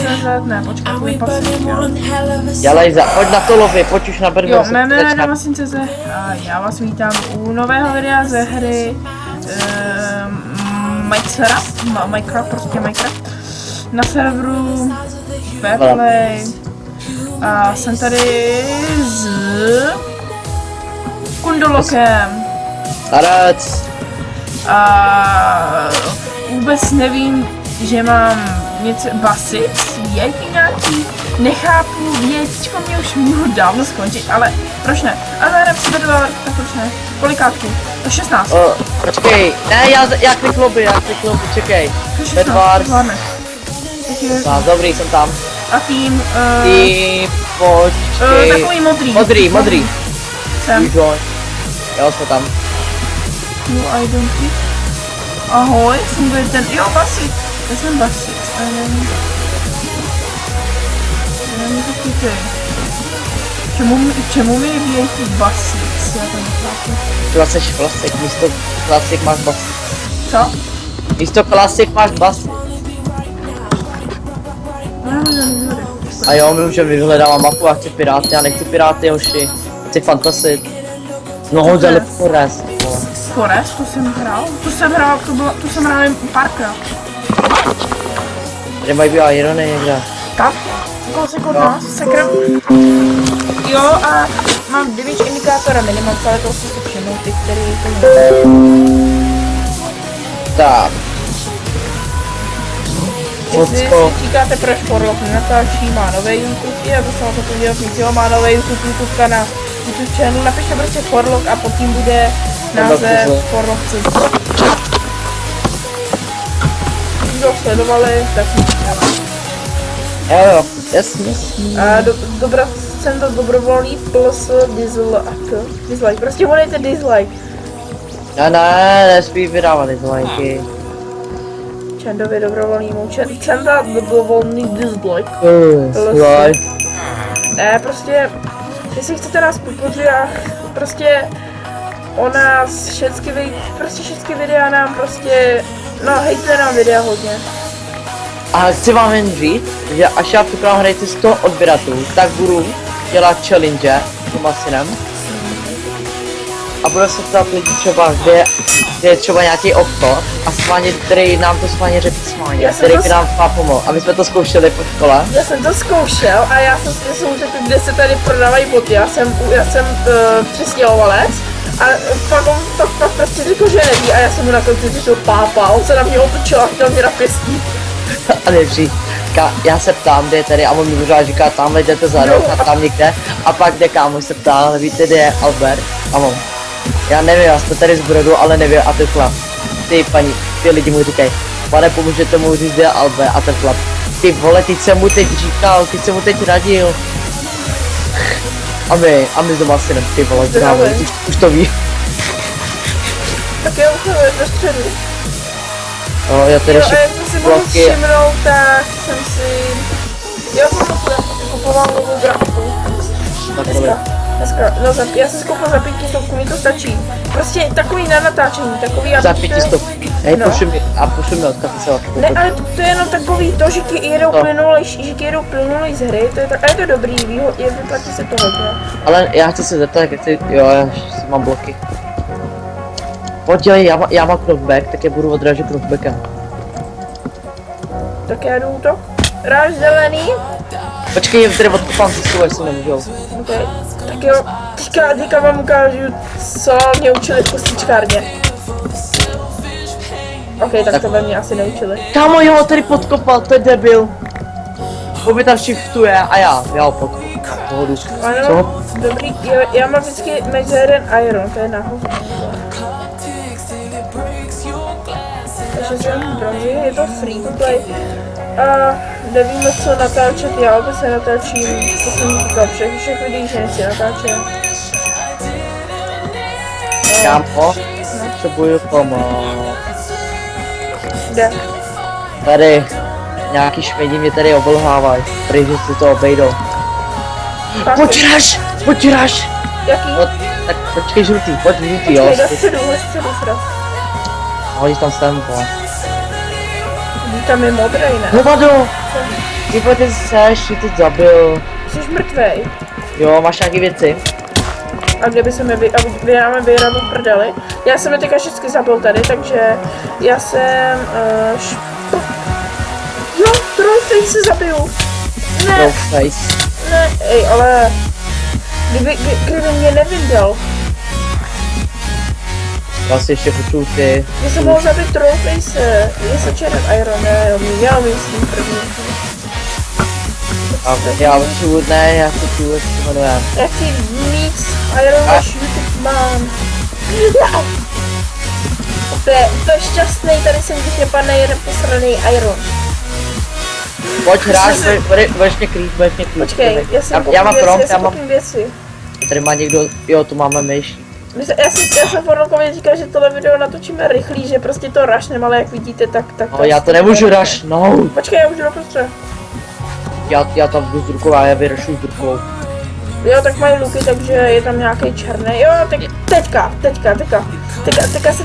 CZ, ne, počkej, to je pasivní. Dělej pojď na to lovy, pojď už na Bird Jo, vs. mé jméno je Damasin.cz a já vás vítám u nového videa ze hry Minecraft, prostě Minecraft, na serveru Fairplay. A jsem tady s Kundolokem. Arec. A vůbec nevím, že mám něco basic, jaký nějaký, nechápu, teďko mě už mohlo dávno skončit, ale proč ne? A zahrám si bedovat, tak proč ne? Kolikátku? To 16. Počkej, ne, já klik lobby, čekej. Bedwars. Dobrý, jsem tam. A tým, počkej. Takový modrý. Jsem. Jo, jsme tam. No, I don't think. Ahoj, jsem byl ten, jo, basic. Já jsem basic, ale nevím. Nevím, co týkej. Čemu mi nebíjejí ty basic? Já to nechápu. Ty seš klasik, místo klasik máš basic. Co? Místo klasik máš basic. A jo, my už vyhledávám mapu, já chci piráty, já nechci piráty, hoši. Chci fantasy. No, hodně Forest. Forest, to jsem hrál, to jsem hrál jen párkrát. Tady mají být irony někde. Tam? Kousek od nás, sekr. Jo, a mám damage indikátora minimum, ale to si všimnou ty, který to Tak. Jestli si říkáte, proč Forlock nenatáčí, má nový YouTube, já to jsem to dělat nic, jo, má nový YouTube kanál, YouTube channel, napište prostě Forlock a pod tím bude název Forlock.cz. Kdo sledovali, tak Jo, jasně. A jsem to dobrovolný plus dislike, prostě volejte dislike. Ne, nesmí vydávat dislajky. Čendově dobrovolnýmu, Čenda dobrovolný dislike. Ne, prostě, jestli chcete nás podpořit, prostě o nás všechny videa nám prostě, no hejte nám videa hodně. A chci vám jen říct, že až já připravám hrajte 100 odběratelů, tak budu dělat challenge s Tomasinem. A bude se ptát lidi třeba, kde je třeba nějaký obchod a Sváně, který nám to Sváně řekl Sváně, který by nám pomohl. A my jsme to zkoušeli po škole. Já jsem to zkoušel a já jsem řekl, kde se tady prodávají boty. Já jsem přistěhovalec a pak on pak prostě řekl, že neví a já jsem mu na konci řekl pápa, on se na mě otočil a chtěl mě na pěstí. A nevří, já se ptám, kde je tady a on mi možná říká, tamhle jdete za rok a tam někde. A pak jde kámoš se ptá, ale víte, kde je Albert? A on, já nevím, já jsem tady z Brodu, ale nevím, a ten chlap, ty lidi mu říkají, pane, pomůžete mu říct, kde je Albert? A ten chlap, ty vole, ty jsem mu teď říkal, ty jsem mu teď radil. A my s Domasinem, ty vole, už to ví. Tak je úplně ve středu. No, já tady ještě bloky. Všimnout, tak jsem si... Já jsem to kupoval novou grafiku. Dneska, no já jsem si koupil za 500, mi to stačí. Prostě takový na natáčení, takový... Za 500. Hej, no. Pošli mi odkaz, se ne, ale to je jenom takový to, že ti jedou plynulej z hry, to je tak, a je to dobrý, vyplatí se to hodně. Ale já chci se zeptat, jak ty, jo, já mám bloky. Pojď dělej, já mám knockback, tak je budu odrážet knockbackem. Tak já jdu útok. Ráž zelený. Počkej, já tady odkopám cestu, až se nemůžou. Okay. Tak jo, teďka vám ukážu, co mě učili v kostičkárně. Ok, tak to ve mě asi neučili. Kámo, jo, tady podkopal, to je debil. Bobby tam shiftuje a já ho podkopal. Pohodu. Ano, dobrý, já mám vždycky mezi jeden iron, to je nahoře. Takže jsem bronzy, je to free to play. A nevíme, co natáčet, já opět se natáčím, to jsem říkal, všech videí, že nechci natáčet. Kámo, potřebuju pomoc. Kde? Tady, nějaký šmedi mě tady obelhávají, protože si to obejdou. Pojď raž! Jaký? No, tak počkej žlutý, pojď žlutý, jo. Počkej, do středu. Hodíš tam sem, vole. Tam je modrej, ne? Hovado! Ty ty seš, ty teď zabil. Jsi mrtvej. Jo, máš nějaký věci? A kde by se mi máme vyhrát v prdeli? Já jsem je teďka všechny zabil tady, takže já jsem... Jo, Trollface se zabiju. Ne, Trollface. ne, ej, ale... Kdyby mě nevydal, Já si ještě počuju ty. já jsem mohl zabít Trollface. Je sečeren Iron, ne, já umím s tím první. A já počuju, ne, já si počuju, jak se jmenuje. Já chci mít Iron až YouTube mám. To je šťastný, tady jsem když mě padne jeden posraný Iron. Pojď hrát, budeš mě krýt, budeš mě krýt. Počkej, já mám prompt, já mám, koupím věci. tady má někdo, jo, tu máme myš. Já jsem Forlokovi říkal, že tohle video natočíme rychlý, že prostě to rašnem, ale jak vidíte, tak No, já to nemůžu rushnout. Počkej, já už jdu doprostřed. Já tam jdu s rukou a já vyrušu s rukou. Jo, tak mají luky, takže je tam nějaký černý. Jo, teďka se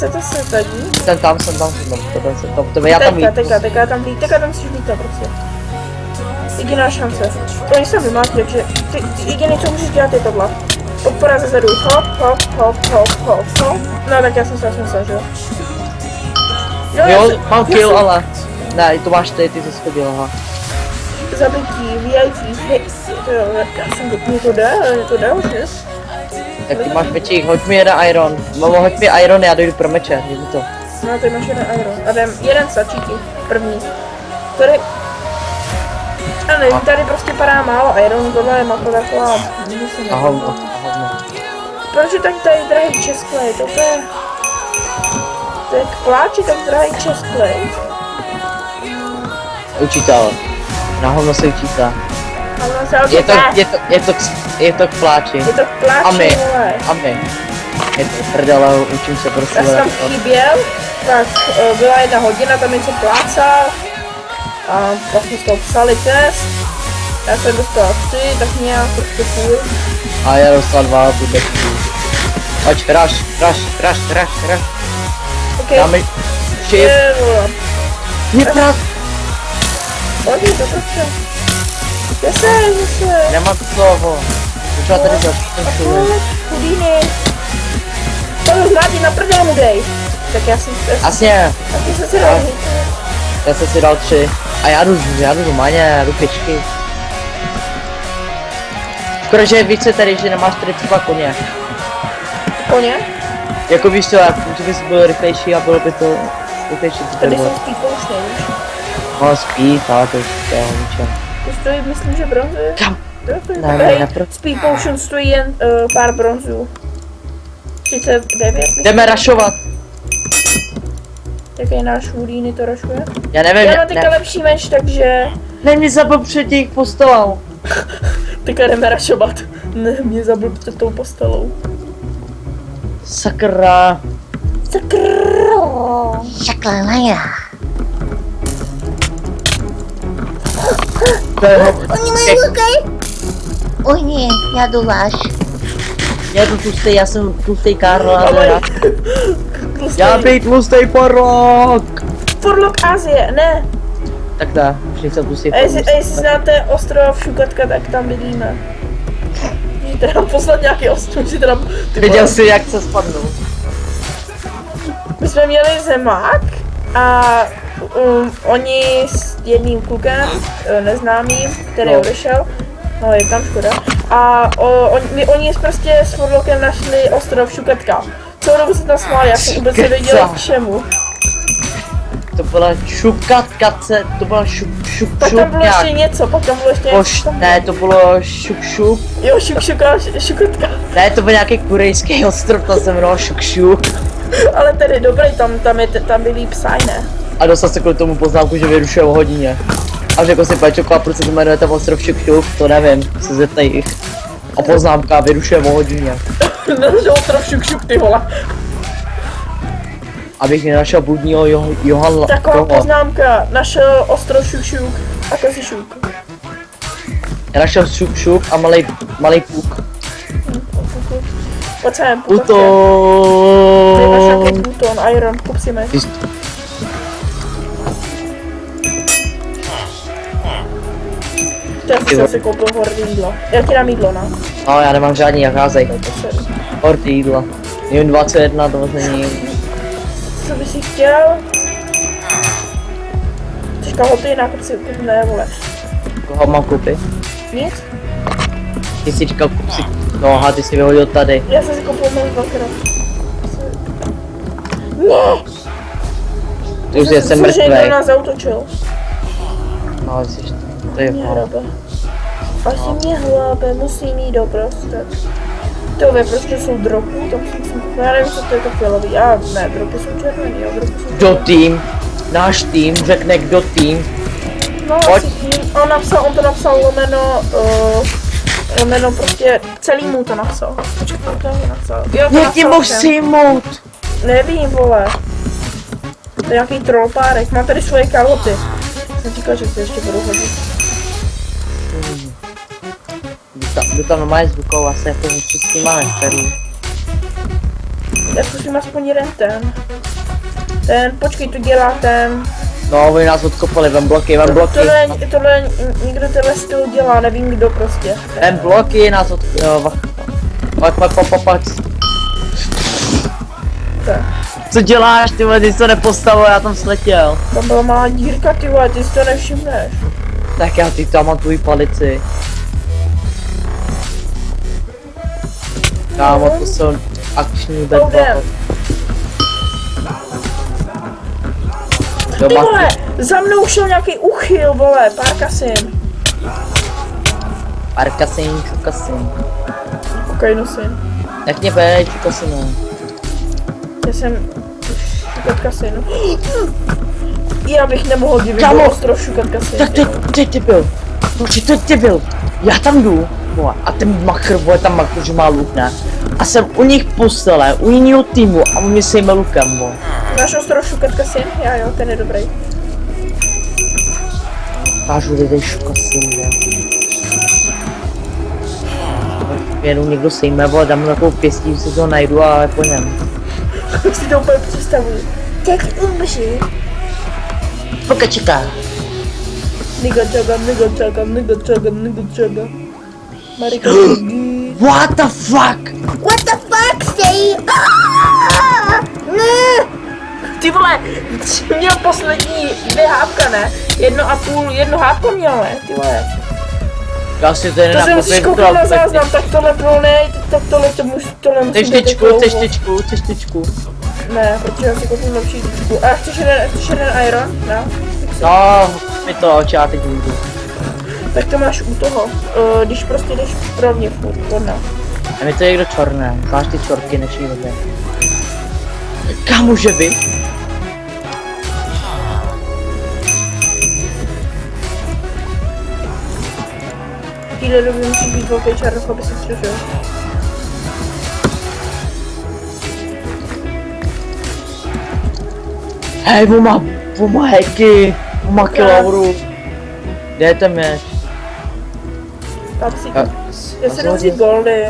to setadí. Jsem tam, tebe, já tam jít. Teďka tam musíš být prostě. Jediná šance. To nejsem vymátí, takže jediný, co můžeš dělat, je tohle. Podpora ze zadu, hop. No tak já jsem se myslel, že jo. Jo, mám kill, ale... Ne, to máš ty jsi schodil, aha. Zabití, VIP, hej, jo, já jsem mě to jde už, ne? Tak ty máš mečík, hoď mi jeden iron. Mamo, hoď mi iron, já dojdu pro meče, jdi mi to. No, ty máš jeden iron. A jdem, jeden stačí ti, první. Tady... A nevím, tady prostě padá málo iron, tohle je mako taková... A hovno. Proč je tak tady drahý chestplate, to je... To je k pláči tak drahý chestplate. Učitel. Na hovno se učíte. Je to k pláči. Je to k pláči, vole. A my. Je to prdele, učím se prostě. Já jsem tam chyběl, tak byla 1 hodina, tam něco plácal. A pak jsme z toho psali test. Já jsem dostal 3, tak nějak prostě půl. A já dostal 2, bude půl. Pojď, rush. Okay. Dáme shift. Je prav. Pojď, to prostě. Zase. Nemám slovo. Třeba tady začít. Chudíny. To zvládni na prdel mu dej. Tak já jsem... Jasně. A ty jsi si dal. Já jsem si dal 3. A já jdu Maně, já jdu pěšky. Škoda, že víš co tady, že nemáš tady třeba koně. Koně? Jako víš co, že bys byl rychlejší a bylo by to rychlejší. Tady jsou spí poušně, víš? No spí, ale to je ničem. To stojí, myslím, že bronzy. Kam? Ne, Speed Potion stojí jen pár bronzů. 39. Jdeme rašovat. Jaký náš Houdini to rašuje? Já nevím, Já mám teďka lepší meč, takže... Ne, mě zabil před těch postelou. Teďka jdeme rašovat. Ne, mě zabil před tou postelou. Sakra. Oni mají lukaj? Oj nie, já jdu váš. Já jdu tlustej, já jsem tlustej Karl, Ale... ale já být tlustej porok. Forlok Asie, ne. Tak dá, už nejsem tlustej A jestli znáte ostrov Šukatka, tak tam bydlíme. Můžete nám poslat nějaký ostrov, že teda... Viděl jsi, jak se spadnou. My jsme měli zemák a oni s jedním klukem, neznámým, který odešel, no je tam škoda, a oni prostě s Forlokem našli ostrov Šukatka. Celou dobu se tam smáli, já jsem vůbec nevěděla k čemu. To byla šukatkace, to byla šuk Pak tam bylo ještě něco, ne, to bylo šuk. Jo, šukatka. Ne, to byl nějaký korejský ostrov, to se jmenovalo šuk. Ale tedy dobrý, tam by líp psaj, ne? A dostal se kvůli tomu poznámku, že vyrušuje o hodině. A řekl si Pačoko, a proč se to jmenuje ten ostrov šuk, to nevím, se zeptej jich. A poznámka vyrušuje o hodině. Našel ostrov šuk, ty vole. Abych nenašel bludního Johana. Taková poznámka, našel ostrov šuk a kozy šuk. Já našel šuk a malej puk. Pojď sem, Puton. Ty máš nějaký Puton, Iron, kup si meč. To já si koupil hordy jídla. Já ti dám jídlo, no. No, já nemám žádný, jak házej. To se... Hordy jídla. Jen 21, to moc není. Co bys si chtěl? Chceš kalhoty, nákup si ne, vole. Koho mám koupit? Nic? Ty jsi říkal, kup si. No, aha, ty jsi vyhodil tady. Já jsem si koupil moc dvakrát. Ne! Ty už jsem Že někdo mrtvej. nás zautočil. No, jsi, to je Mě fakt. hrabe. Asi mě hrabe, musím jít do prostě. Tyhle prostě jsou dropy, tam si musím koupit. Já nevím, co to je to fialový. A ne, dropy jsou červený, jo, dropy jsou Kdo tým? Náš tým řekne kdo tým. No, Pojď. asi tím. On to napsal lomeno prostě celý mu to napsal. Počkej, to je napsal. Jo, to Jak tě napsal mohl všem. přijmout? Nevím, vole. To je nějaký trollpárek, mám tady svoje kalhoty. Jsem říkal, že si ještě budu hodit. Jdu tam normálně zvukou, asi jako něco s tím máme starý. Já zkusím aspoň jeden ten. Počkej, to dělá ten. No, oni nás odkopali, vem bloky. Tohle někdo tenhle styl dělá, nevím kdo prostě. Vem bloky, nás odkopali. Pak. Tak. Co děláš, ty vole, ty jsi to nepostavil, já tam sletěl. Tam byla malá dírka, ty vole, ty si to nevšimneš. Tak já ty tam mám tvůj palici. Kámo, to jsou akční Jdem. bedva. Ty vole, za mnou šel nějaký uchyl, vole, párkasin. Arkasin, čukasin. Kokainusin. Jak mě bude čukasina? Já jsem šukat kasinu. Já bych nemohl divit, Kámo. bylo ostro šukat kasinu. Tak ty byl. Proč to byl? Já tam jdu. Vole, a ten makr, vole, tam makr, že má luk, ne? A jsem u nich postele, u jiného týmu a on mě sejme lukem, vole. Máš ostro šukat kasin? Já jo, ten je dobrý. Kážu lidé šukasin, vole. Jenom někdo sejme, vole, dám mu takovou pěstí, si to najdu a po něm. Jak si to úplně představuji. Tak umři. Poka čeká. Nigga chaga. Marika What the fuck? What the fuck, stay? Ne! Ty vole, jsi měl poslední 2 hápka, ne? 1,5 hápko měl, ne? Ty vole. Já si to jen To jsem si koupil na záznam, tak tohle bylo ne, tak tohle musím Chceš dát tyčku? Ne, protože já si koupím lepší tyčku. A chceš jeden iron? No. No, mi to oči, já teď jdu. Tak to máš u toho, když prostě jdeš rovně furt, podna. A mi to je někdo čorné, znáš ty čorky dnešní době. Kam může být? V téhle době musí být velký čarnoch, aby se přežil. Hej, on má heky, on má kilauru. Kde je ten měč? Tam si, Já já se jdu vzít goldy.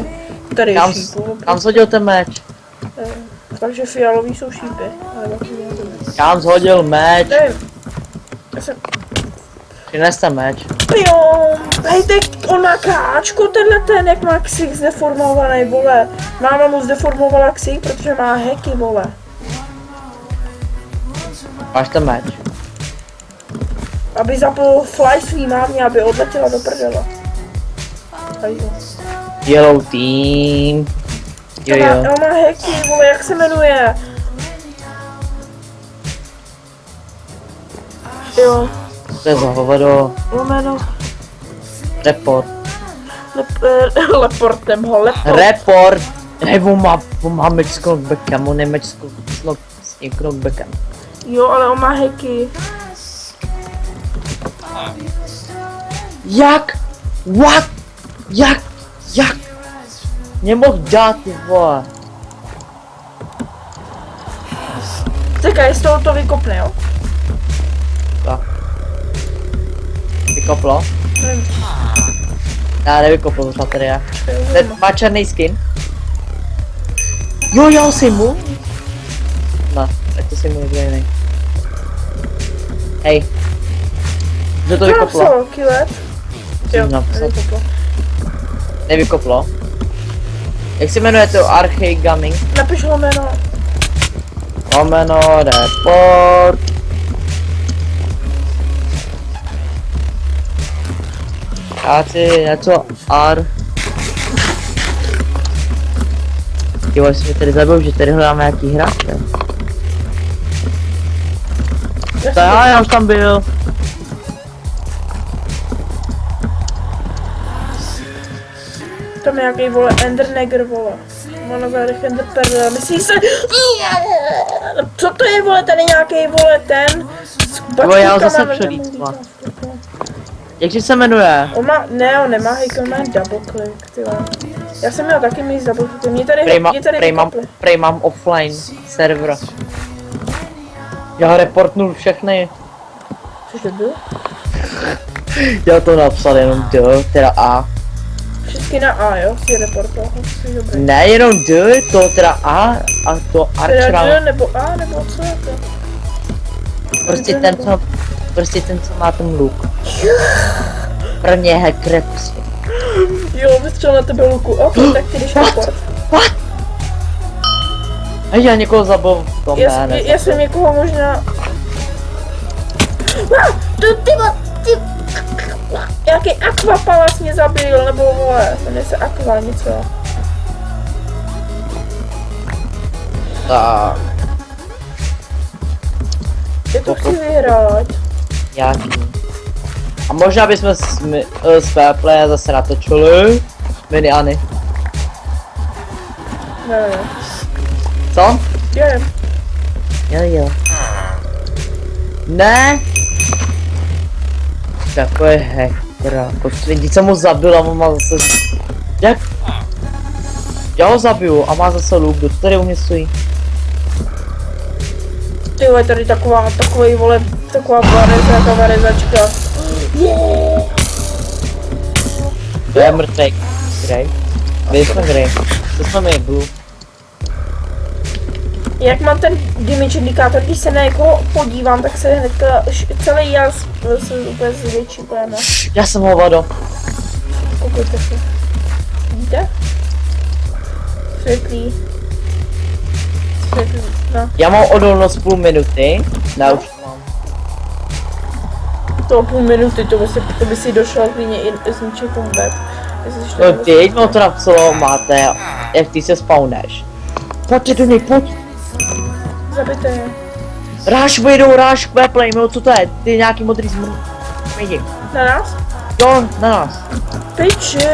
Tady je šípu. Kam shodil ten meč? Takže fialový jsou šípy, ale taky nevím. Kam shodil meč? Nevím. Já jsem... Přines ten meč. Jo, hej, teď on má káčko, tenhle ten, jak má ksik zdeformovaný, vole. Máma mu zdeformovala ksik, protože má heky, vole. Máš ten meč? Aby zapl fly svý mámě, aby odletěla do prdele. Hajzo. Yellow team. Jo. On má heky, vole, jak se jmenuje? Jo, To je za hovado. lomeno. Report. Leportem ho, leport. Report. Hej, on má meč s knockbackem, on je meč s tím knockbackem. Jo, ale on má heky. Jak? What? Jak? Nemohl dát, ty vole. Čekaj, z toho to vykopne, jo? Tak. Vykoplo? Nevím. Já nevykopl už baterie. Nevím. Ten má černý skin. Jo, já si mu. No, tak to si mu někdo jiný. Hej. Kdo to Co vykoplo? napsal, Kilet? Jo, napsat. nevykoplo. Nevykoplo. Jak se jmenuje to Archaic Gaming? Napiš ho jméno. Lomeno report. Já si něco Jo, jsem mi tady zabil, že tady hledáme nějaký hráče. Já už tam byl. Tam je nějaký vole Endernegger vole. Má na zádech Enderpearl, myslíš se... Co to je vole, tady nějaký vole ten... Nebo já ho zase přelítla. Jak se jmenuje? On má, ne, on nemá hejk, on má double click, ty vole. Já jsem měl taky mít double click, mě tady vykopli. Prej mám offline server. Já reportnul všechny. Což to byl? Já to napsal jenom D, teda A. Všechny na A, jo? Si reportoval, jsi dobrý. Ne, jenom D, to teda A a to Teda Archera. D nebo A, nebo co je to? Prostě ten, co má ten luk. Pro mě je hacker prostě. Jo, vystřel na tebe luku, ok, tak ty jdeš report. A já někoho zabil v tom, ne. Já jsem někoho možná... Ty... Jaký Aquapalas mě zabil, nebo vole, jmenuje se Aqua něco. Tak, Já to chci vyhrát. jaký. A možná bychom s Fairplay zase natočili mini Ani. Ne. Co? Je. Jo. Ne! Takový hackera. Vidíte, co mu zabil a on má zase... Jak? Já ho zabiju a má zase luk, kdo to tady u mě stojí? Ty vole, tady takový vole, taková varezačka. To je mrtvej. Grey? Kde jsme Grey? To jsme my, Blue. Jak mám ten damage indikátor, když se na někoho podívám, tak se hnedka celý já se úplně zvětší pojeme. Já jsem ho vado. Koukejte se. Vidíte? Světlý. No. Já mám odolnost půl minuty. Ne, už mám. To půl minuty, to by si došel klidně i zničit combat. No teď no to napsalo máte, jak ty se spawneš. Pojďte do něj, pojď. Zabité. Ráš vyjdou, ráš Fairplay, no co to je? Ty nějaký modrý zmrd. Jdi. Na nás? Jo, na nás. Piči.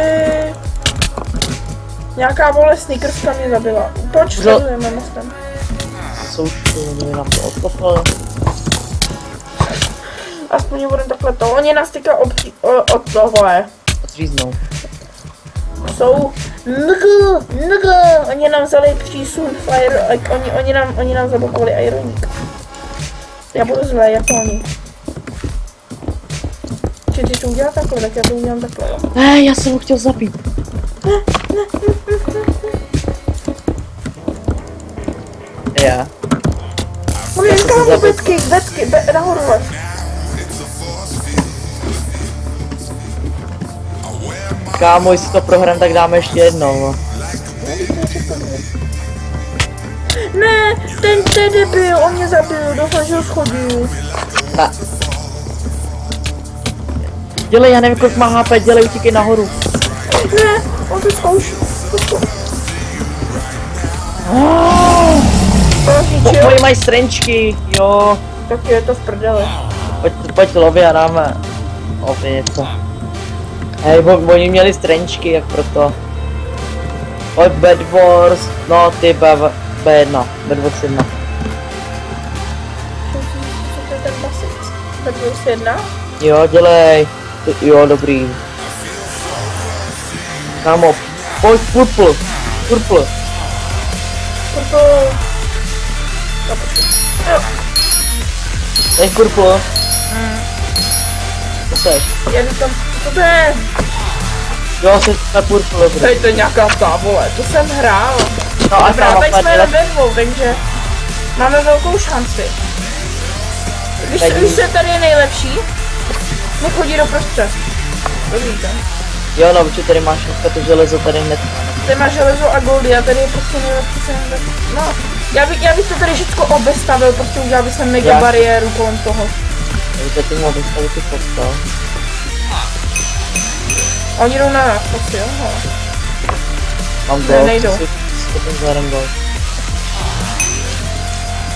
Nějaká vole sneakerska mě zabila. Proč sledujeme mostem? Jsou už nám to odkopali. Aspoň budeme takhle to. Oni nás teďka od tohle. Odříznou. Jsou NG. Oni nám vzali přísun fire, oni nám zablokovali ironík. Já budu zlé, jako oni. Či ty to udělá takhle, tak já to udělám takhle. Já jsem ho chtěl zabít. Já. Můžeš kámo, becky, nahoru. Kámo, jestli to prohrám, tak dáme ještě jednou. Ne, ten debil, on mě zabil, doufám, že ho schodil. Ne. Dělej, já nevím, kolik má HP, dělej, utíkej nahoru. Ne, on to zkouší. Oni mají strenčky, jo. Tak je to v prdele. Pojď lově a dáme. Lově to. Hej, oni měli strenčky, jak proto. Pojď Bad Wars, no ty B1, Bad Wars 1. Co to je ten basic? Tak už 1? Jo, dělej. Jo, dobrý. Kámo, pojď purple. Proto... Ten purple. Co seš? Já říkám, co to je? Jo, jsi purple, dobrý. Tady to je nějaká ta vole, to jsem hrál. No a Dobrá, teď jsme dělat. ve dvou, takže máme velkou šanci. Víš, se tady je nejlepší? Nechodí do prostřed. Dobrý to. Jo, no, protože tady máš dneska to železo tady hned. Tady máš železo a goldy a tady je prostě nejlepší cena. No, já bych to tady všechno obestavil, prostě udělal bych sem mega Já- bariéru kolem toho. Já bych zatím mohl vystavit ty postel. A oni jdou na nás, prostě jo? No. Mám Ne, gol, nejdou. si ten zhledem gol.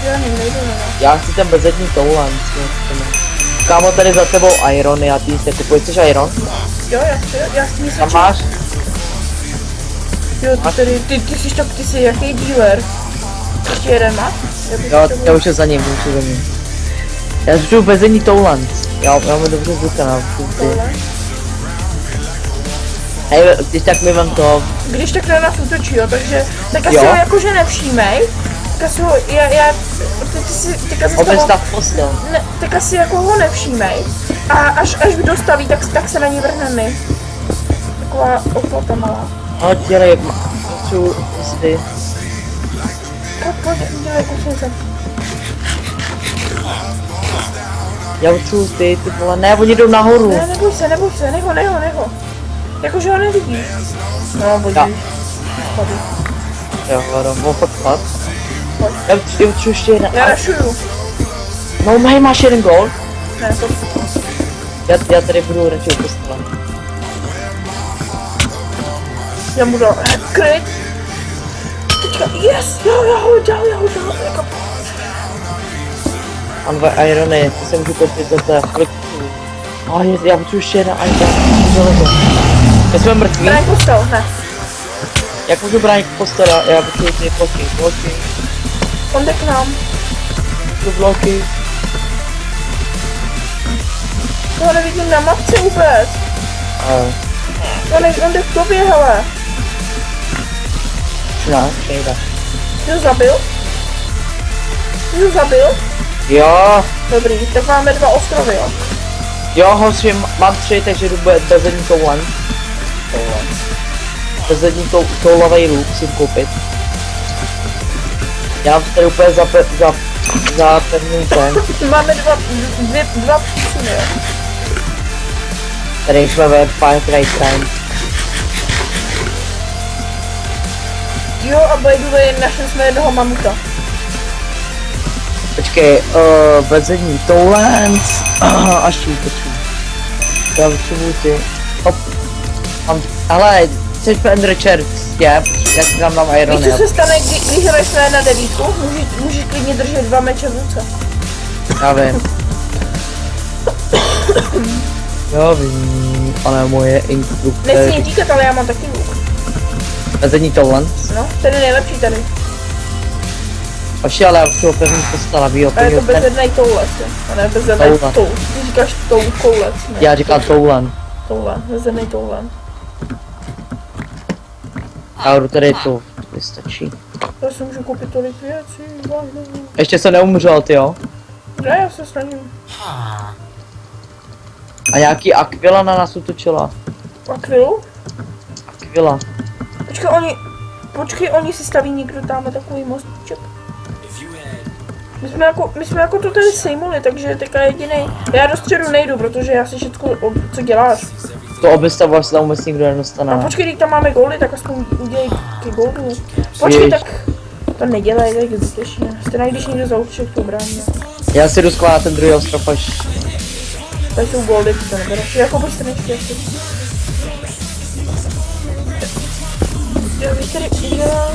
Já nejdu na nás. Já chci ten bezední toulan, co chceme. Kámo, tady za tebou Iron, já ty se kupuješ, chceš Iron? Jo, já si myslím, Tam máš? Jo, ty jsi jaký dealer? Ještě jeden máš? Já už je za ním, Já řeču bezední toulan. Já mám dobře zvuka na Tohle. Hej, když tak mi vem to. Když tak na nás útočí, jo, takže tak asi Jo. ho jakože nevšímej. Tak asi ho, ty si, teďka zase toho, Obestav postel. ne, tak asi jako ho nevšímej. A až dostaví, tak se na ní vrhneme my. Taková oplata malá. No, dělej, potřebuji jestli. Pojď, dělej kusem. Já potřebuji ty vole, ne, oni jdou nahoru. Ne, neboj se, neho. Jakože ho nevidíš. No, pojď. Já. Pojď. Jo, mohl fakt spát. Pojď. Já potřebuji ještě jeden. Já rašuju. No, máš jeden gol. Ne, to... Já tady budu radši u postele. Já mu dal kryt. Teďka, yes, jo, já ho dal, jako... Mám dva irony, to se můžu koupit za té fliktu. Já potřebuji ještě jeden iron, železo. My jsme mrtví. Braň postel, ne. Jak můžu bránit postela? Já potřebuji ty bloky. On jde k nám. Tu bloky. Toho nevidím na mapce vůbec. On jde k tobě, hele. Ne, nejde. Ty ho zabil? Jo, Dobrý, tak máme 2 ostrovy, jo. jo, hoři, mám 3, takže jdu bezední toulan. Bezední toulavej luk si koupit. Já mám tady úplně za pevný ten. Máme dva přísuny, jo. Tady jsme ve Fire Cry Time. Jo, a by the way, našli jsme jednoho mamuta. Počkej, bezední toulens. Až tu potřebuji. Já potřebuji ty. Hop. Ale, chceš Ender Church, já si tam dám Víš, irony. co se stane, když hraješ na 9? Můžeš klidně držet 2 meče v ruce. Já vím. Já vím, ale moje instrukce. Nechci nic říkat, ale já mám taky luk. Bezední toulens. No, ten je nejlepší tady. Oši, ale já potřebuji pevný postel, aby ho A je to plnil ten. bezednej toulec, jo. A ne bezednej Toule. toul. Ty říkáš koulec, ne? Já říkám toulen. Toulen, bezednej toulen. Já jdu tady tu, to stačí. Já si můžu koupit tolik věcí, vážně. Ještě se neumřel, ty jo? Ne, já se snažím. A nějaký Aquila na nás utočila. Akvilu? Aquila. Počkej, oni si staví někdo tamhle takový mostíček. My jsme jako to tady sejmuli, takže teďka jedinej. Já do středu nejdu, protože já si všechno, co děláš. To obestavu až se tam vůbec nikdo nedostane. A počkej, když tam máme goldy, tak aspoň udělej ty goldy. Počkej, tak to nedělej, tak je zbytečně. Stejně když někdo zaučí, tak to brání. Já si jdu skládat ten druhý ostrov až. Tady jsou goldy, ty to nebereš. Jako byste nechtěl. Já bych tady udělal...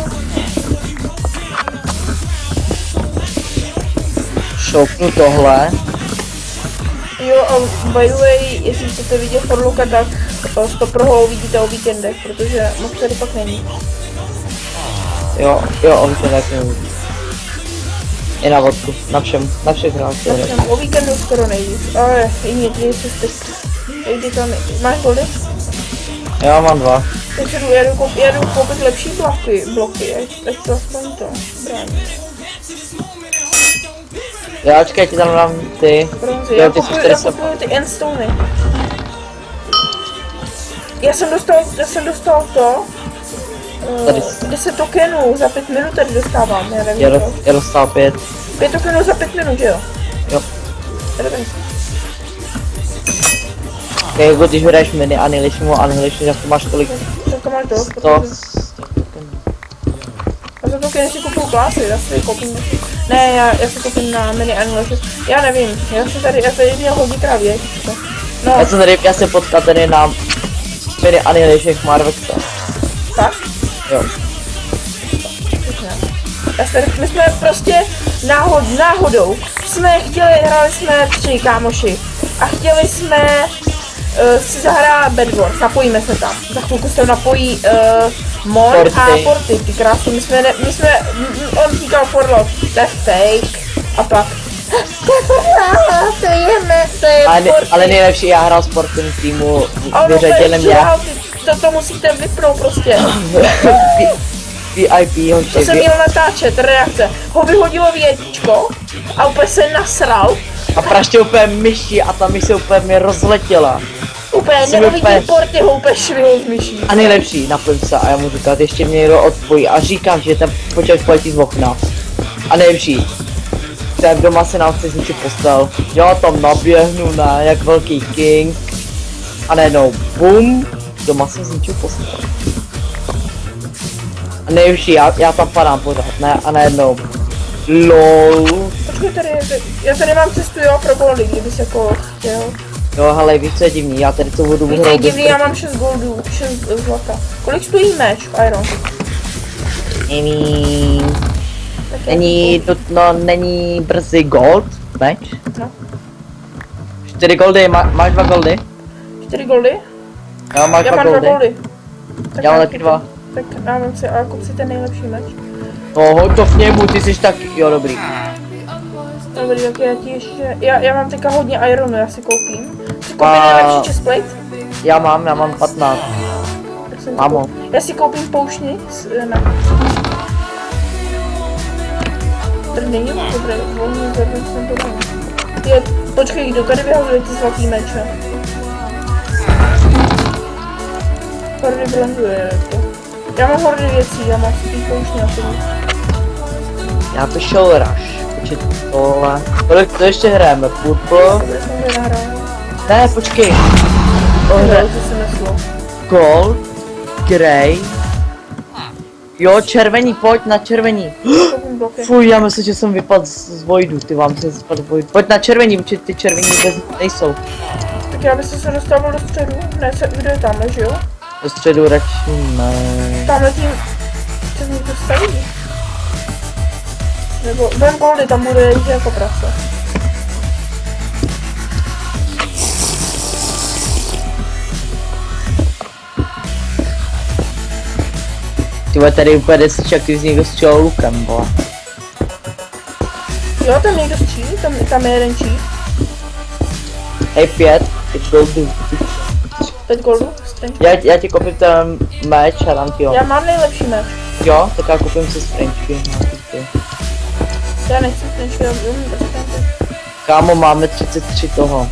Šoupnu tohle. Jo, a by the way, jestli chcete vidět Forluka, tak 100% vidíte o víkendech, protože moc tady pak není. Jo, o víkend tak neuvidí. I na vodku, na všech hráčích. Tak o víkendu skoro nejvíc, ale jiní ty cesty. Jdi tam, máš goldy? Já mám 2. Takže já jdu koupit lepší bloky, ať to aspoň to brání. Já čekaj, ti tam dám ty. Bronzy, Jo, já ty jsi kupuju 400. ty endstony. Já jsem dostal to. Tady. 10 tokenů za 5 minut tady dostávám, já nevím to. Já dostal 5. 5 tokenů za 5 minut, že jo? Jo. Dobrý. Jako když hraješ mini Annihilation, jak to máš tolik? To máš dost, 100. protože... A za to, když si kupuju klasy, já si koupím... Ne, já si koupím na mini Annihilation. Já nevím, já tady měl hodněkrát většičko. No, Já jsem potkal tady na mini Annihilation Marvexa. tak? Jo. My jsme prostě náhodou hráli jsme 3 kámoši a chtěli jsme si zahrát Bed Wars, napojíme se tam. Za chvilku se napojí Mon a Porty, ty krásný, on říkal Forlot, to je fake, a pak to je Ale nejlepší, já hrál s Portem týmu, a ono vyřadili mě. to musíte vypnout prostě. VIP, To jsem měl natáčet, reakce. Ho vyhodilo větičko a úplně se nasral. A praštil úplně myši a ta myš se úplně mě rozletěla. Úplně Jsem nevidí úplně- Porty, ho úplně švihol z myší. A nejlepší, napojím se a já mu říkám, ještě mě někdo odpojí a říkám, že ten počítač poletí z okna. A nejlepší, jsem doma se nám chce zničit postel. Já tam naběhnu, ne, jak velký king. A najednou, bum, doma jsem zničil postel. A nejlepší, já tam padám pořád, ne, a najednou, LOL. Počkej tady, já tady mám cestu, jo, pro goldy, kdybys jako chtěl. Jo, hele, víš co je divný, já tady to budu Víš, co hrát je divný, já mám 6 goldů, 6 zlata. Kolik stojí meč v Iron? Není brzy gold, meč? No. 4 goldy, máš 2 goldy? 4 goldy? Jo, máš Já 2 mám 2 goldy. goldy. Tak Já mám já taky 2. Tak já mám si, a kup si ten nejlepší meč. No, hoď to v němu, ty jsi tak, jo, dobrý. Dobrý, tak já ti ještě, já mám teďka hodně Ironu, já si koupím. Si koupím A- nejlepší chestplate. Já mám 15. Tak jsem Mám ho. koupil. Já si koupím poušni na... Tady není dobré, volný zrovna jsem to dal. Je, počkej, kdo tady vyhazuje ty zlatý meče? Hordy bronzuje, jako. Já mám hordy věcí, já mám si ty poušně a to. Já to šel rush. Počkej, tohle. Kolik to ještě hrajeme? Purple? Dobře jsem to nahrál. Ne, počkej. To hra... To se neslo. Gold. Grey. Jo, červení, pojď na červení. Koupím bloky. Fuj, já myslím, že jsem vypadl z Voidu, ty vám se spadl Void. Pojď na červení, protože ty červení vůbec nejsou. Tak já bych se dostával do středu. Ne, kdo je tamhle, že jo? Do středu radši ne. Tamhle tím... Co z nich to staví? Nebo vem goldy, tam bude jít jako prase. Ty vole, tady úplně desíček, ty z někdo střelil lukem, vole. Jo, tam někdo střílí, tam je jeden číp. Hej, 5 goldů. 5 goldů, strange. Já ti koupím ten meč a dám ti ho. Já mám nejlepší meč. Jo, tak já koupím si strangeky. Já nechci strange, já umím bez strange. Kámo, máme 33 toho.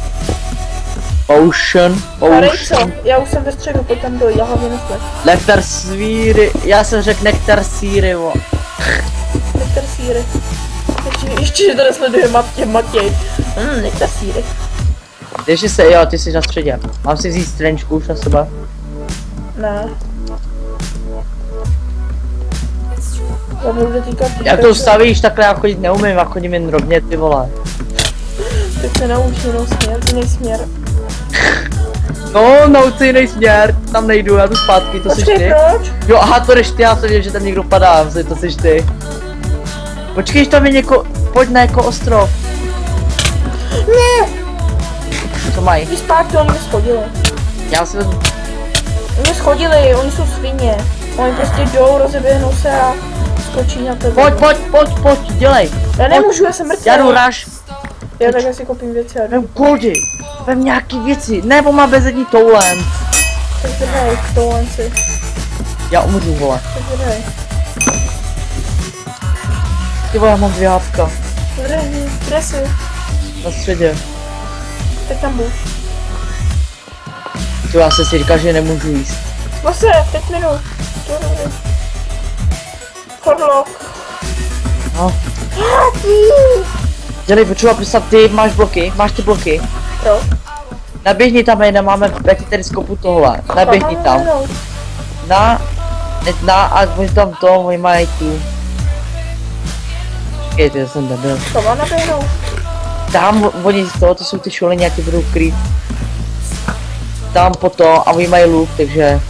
Potion. Harej, co? Já už jsem ve středu, pojď tam dojít, já hlavně nesleč. Nektar svíry, já jsem řekl nektar síry, vo. Nektar síry. Ještě, že to nesleduje Matěj. Nektar síry. Ještě se, jo, ty jsi na středě. Mám si vzít strangeku už na sebe. Ne. Já budu teďka... Jak to ustavíš, takhle já chodit neumím, já chodím jen rovně, ty vole. Teď se nauč jiný směr. No, nauč jiný směr, tam nejdu, já jdu zpátky, to jsi Počkej, ty. proč? Jo, aha, to jdeš ty, já jsem věděl, že tam někdo padá, to jsi ty. Počkej, tam je něko, pojď na jako ostrov. Ne! Co mají? Jdi zpátky, oni mě schodili. Já si vezmu. Oni schodili, oni jsou svině. Oni prostě jdou, rozeběhnou se a skočí na tebe. Pojď, dělej. Já nemůžu, já jsem mrtvý. Já jdu rush. Já tak asi koupím věci a jdu. Vem goldy. Vem nějaký věci, nebo má bezední toulend. Tak drhej, k tomu si. Já umřu, vole. Tak drhej. Ty vole, já mám 2 hápka. Drhej, kde jsi? Na středě. Tak tam buď. Ty já se si říkal, že nemůžu jíst. Zase, 5 minut. To je dobrý. Horlock. No. Dělej, potřeba pisat, ty máš bloky, máš ty bloky. Jo. Naběhni tam, jen máme, já ti tady skopu tohle. Naběhni tam. A oni tam to, oni mají tu. Počkejte, já jsem nebyl. To má naběhnout. Tam, oni z toho, to jsou ty šolení, jak ti budou krýt. Tam po to, a oni mají luk, takže...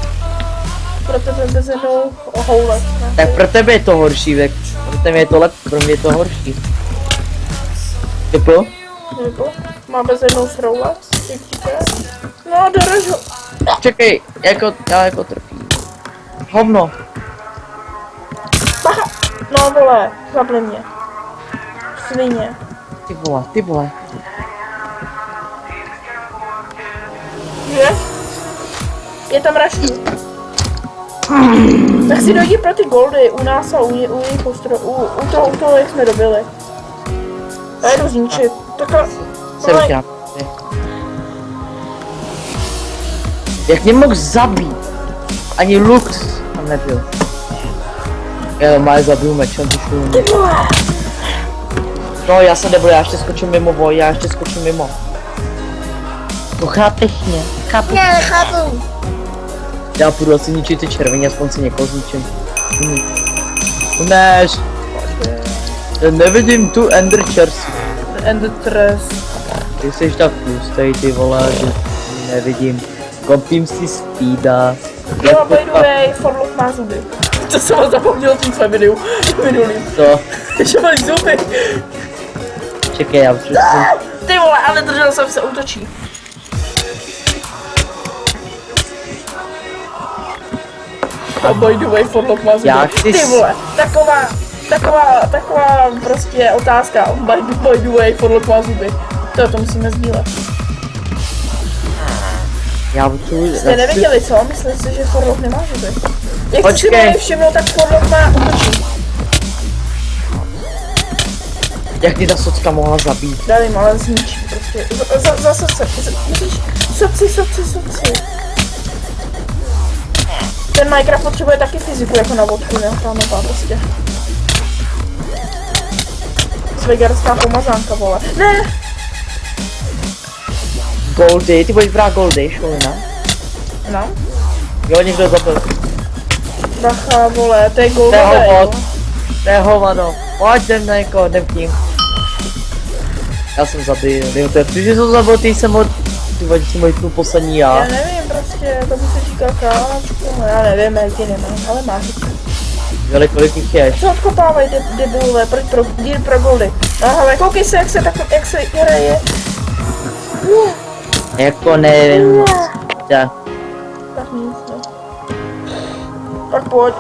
Pro tebe bez jednou houle. Tak pro tebe je to horší, tak pro tebe je to lepší, pro mě je to horší. Typu? Nebo má bez jednou sroulat, jak říká. No, doraž ho. Čekej, já jako trpím. Hovno. Bacha! No vole, zabli mě. Svině. Ty vole. Je? Je tam raší. Tak si dojdi pro ty goldy u nás a u jejich u toho, jak jsme dobili. Já jdu zničit. Takhle. Se ruším. Jak mě mohl zabít? Ani luk tam nebyl. Já má je zabiju mečem, ty šulný. Ty vole. No já jsem nebyl, já ještě skočím mimo voj, já ještě skočím mimo. No chápeš mě, chápeš. Ne, chápu. Já půjdu asi ničit ty červený, aspoň si někoho zničím. Než. Nevidím tu Ender Chairs. Ender Tres. Ty jsi tak tlustej, ty vole, že nevidím. Kopím si speeda. Jo, by the way, Forlock má zuby. To jsem vás zapomněl v tom svém videu. Minulým. To. Že mají zuby. Čekej, já přesně. Ty vole, ale držel jsem se, útočí. A by the way, Forlock má zuby. Já chci Ty vole, taková prostě otázka. By the way, Forlock má zuby. To musíme sdílet. Já potřebuji. Jste neviděli, co? Myslíte si, že Forlock nemá zuby? Jak Počkej. si mohli všimnout, tak Forlock má útočí. Jak ty ta socka mohla zabít? Nevím, ale zničí prostě. Zase se. Musíš. Soci. Ten Minecraft potřebuje taky fyziku jako na vodku, ne? Tánová prostě. Svegarská pomazánka, vole. Ne! Goldy, ty budeš brát goldy, šolina? No. Jo, někdo zabil. Bacha, vole, to je To je goldové, hovod. To je hovado. Pojď jdem na někoho, jdem k ním. Já jsem zabil, ty že jsem zabil, ty jsem od... Ty vole, si můj poslední Já já. nevím, prostě, to musí říkat káčku, já nevím, jak ti nemám, ale máš. Vele, kolik jich je? Co odkopávají debilové, jdi pro goldy. No hele, koukej se, jak se hraje. Jako nevím. Tak. Tak nic, no. Tak pojď.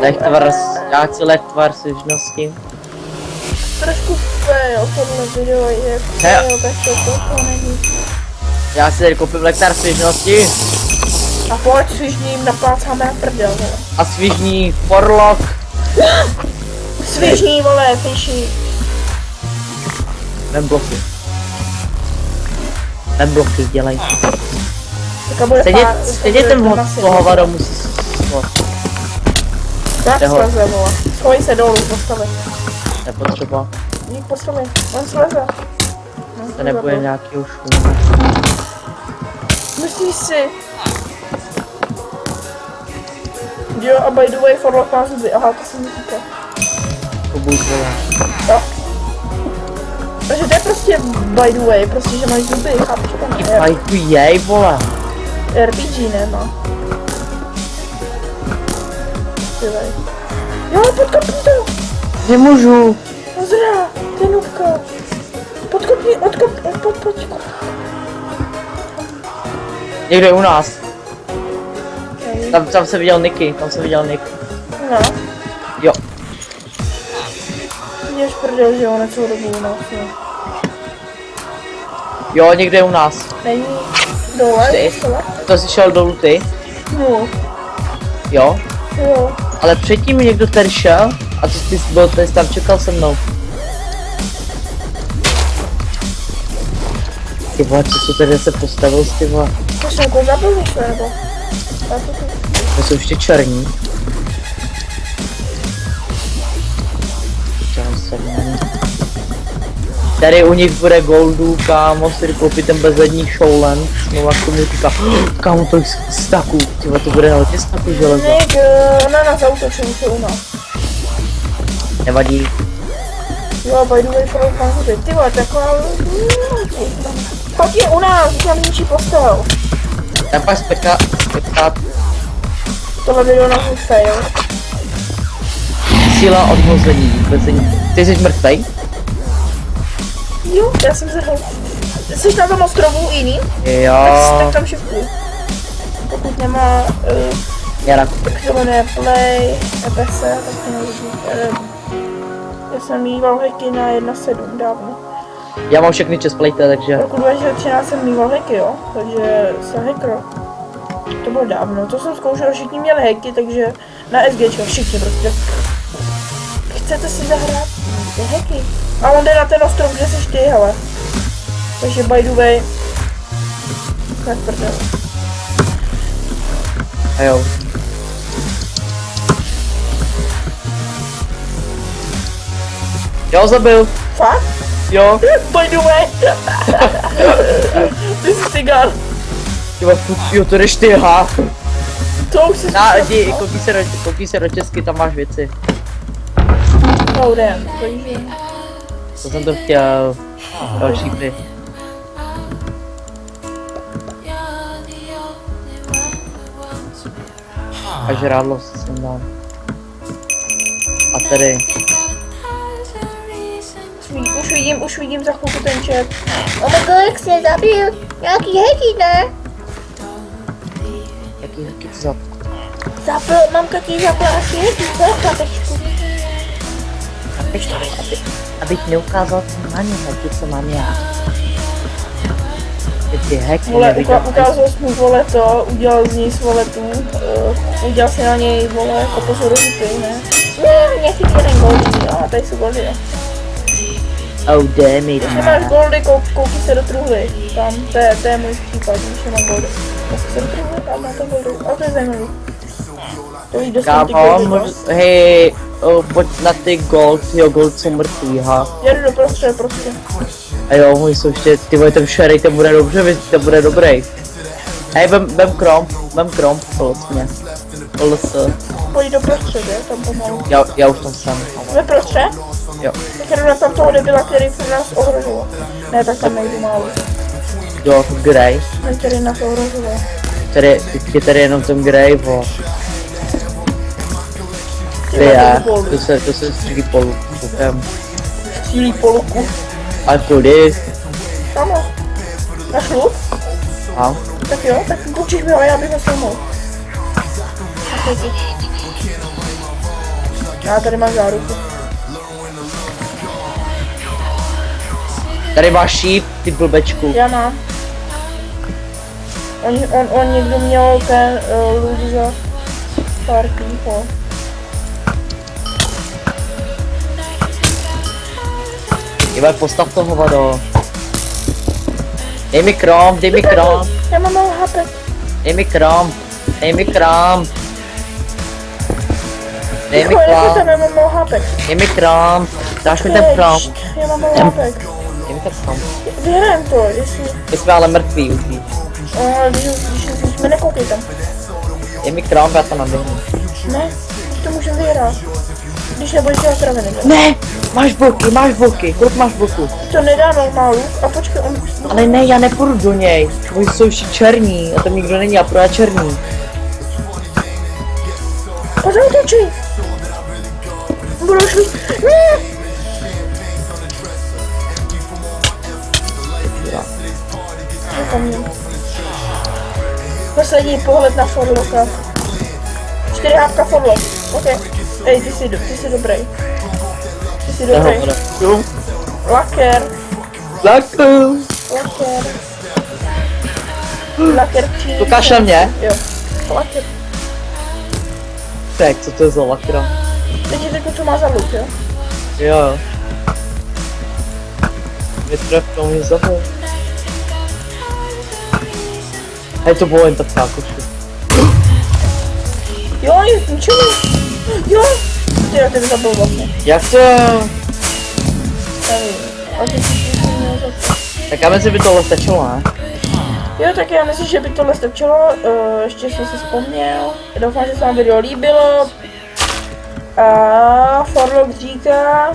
Lechtvar, já chci lechtvar svěžnosti. Trošku fail, tohle video je fail, tak to není. Já si tady koupím lektár svěžnosti. A pojď svižním naplácáme na prdel, vole. A svižní Forlock. Svižní, vole, fishy. Vem bloky. Vem bloky, dělej. Tak a bude Stejně ten hovado musí slot. Tak sleze, vole. Schoj se dolů, postavit. Nepotřeba. Dík postavit, on sleze. To nebude nějaký už šum. Myslíš si? Jo, a by the way, Forlock má zuby, aha, to se mi říká. To buď vole. Jo. Takže to je prostě by the way, prostě, že máš zuby, chápu, že tam je. Fajku jej, vole. RPG nemá. Tyvej. Jo, podkopni to! Nemůžu. Pozra, to je nubka. Podkopni, pojď. Někdo je u nás. Tam se viděl Niky, No, Jo. mě prdel, že on je celou dobu u nás, no. Jo, někdo je u nás. Není dole, Ty. dole? To jsi šel dolů ty? No, Jo. jo. Ale předtím někdo tady šel a ty jsi tam čekal se mnou. Ty vole, co se tady se postavil, ty vole? To jsem jako zabil něco, nebo? To jsou ještě černí. Dělám se, ne. Tady u nich bude goldu, kámo, si koupit ten bezlední showland. No a k tomu říká, kámo, to staků, tyhle to bude hodně staků železa. Ona nás zautočila, co u nás. Nevadí. Jo, by the way, pro pankuty. Ty vole, taková... Pak je u nás, tam ničí postel. Tak pak spěchá, Tohle video na můj fail. síla odhození, bezení. Ty jsi mrtvej? Jo, já jsem se hol. Jsi na tom ostrovu jiný? Jo. Tak tam šipku. Pokud nemá... Já jak se jmenuje Play, EPS, tak to nevím. Já jsem mýval hacky na 1.7 dávno. Já mám všechny chestplate, takže... V roku 2013 jsem mýval hacky, jo, takže jsem hacker. To bylo dávno, to jsem zkoušel, všichni měli hacky, takže na SGčko, všichni prostě. Chcete si zahrát? Ty hacky. A on jde na ten ostrov, kde seš ty, hele. Takže by the way. Tak prdel. A jo. Jo, zabil. Fakt? Jo. By the way. Ty jsi cigár. Jo, to jdeš ty, ha. To už si Na, jdi, koukni se do česky, tam máš věci. No damn, takže... To jsem to chtěl. Další ty. A žrádlo jsem dal. A tady. Už vidím za chvilku ten chat. Oh my god, jak se zabil. Nějaký hacky, ne? Jaký to za... Zapil, mamka ti zapila asi hacky, co je chlapečku? Abych neukázal ty mani hacky, co mám já. Ty hacky Vole, neviděl. ukázal jsi mu vole to, udělal z něj svoletu, udělal si na něj vole jako pozorožitý, ne? Ne, mě chytí jeden goldy. A tady jsou goldy, jo. Oh damn it. Když nemáš goldy, koukni se do truhly. Tam, to je můj případ, když nemám goldy. Koukni se do truhly a má to goldy. A to je zajímavý. To víš, dostanu ty Kámo, goldy. hej, pojď na ty gold jsou mrtvý, ha. Jedu do prostřed prostě. A jo, můj jsou ještě, ty vole, ten šerej, ten bude dobře, ten bude dobrý. Hej, vem kromp, poloc mě. Poloc. Pojď do prostřed, je, tam pomalu. Já už tam jsem. Ve prostřed? Jo. Tak jdu na tam toho debila, který furt nás ohrožoval. Ne, tak tam nejdu málo. Jo, Grey. Ten, který nás ohrožoval. Tady, je tady jenom ten Grey, vo. Ty je, to se střílí polukem. Střílí po luku. A kudy? Kamo. Máš luk? A? Tak jo, tak půjčíš mi ho, já bych ho filmoval. Já tady mám záruku. Tady máš šíp, ty blbečku. Já mám. On někdo měl ten loot za party, jo. Ivar, postav to hovado. Dej mi krom. Já mám malý hapek. Dej mi krom. Jo, já mám malý hapek. Dej mi krom. Dáš mi ten krom. Já mám malý hapek. Dej mi ten krom. Vyhrajem to, jestli... My jsme ale mrtví už. Když mi nekoukej tam. Dej mi krom, já to naběhnu. Ne, to můžeme vyhrát. Když nebudeš dělat traviny. Ne! Máš boky. Kolik máš boku? To nedá normálu. A počkej, on... Ale ne, já nepůjdu do něj. Oni jsou všichni černí. A tam nikdo není, já půjdu na černý. Pojď otočit. Budou šli. Ne! Poslední pohled na Forlocka. 4 hápka Forlock. OK. Ej, ty jsi dobrý. Ty jsi dobrý. Laker. Laker přijde. To kašle mě? Jo. Laker. Tak, co to je za lakra? Teď je řeknu, co má za luk, jo? Jo. Vytrefnou mě zabil. Hej, to bylo jen tak sákošku. Jo, je zničený. Jo. Ty, já tebe zabil vlastně. Jak to? Nevím. A ty Tak já myslím, že by tohle stačilo, ne? Jo, tak já myslím, že by tohle stačilo. Ještě jsem si vzpomněl. Doufám, že se vám video líbilo. A Forlok říká...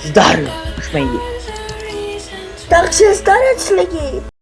Zdar, šmejdi. Takže zdarec lidi.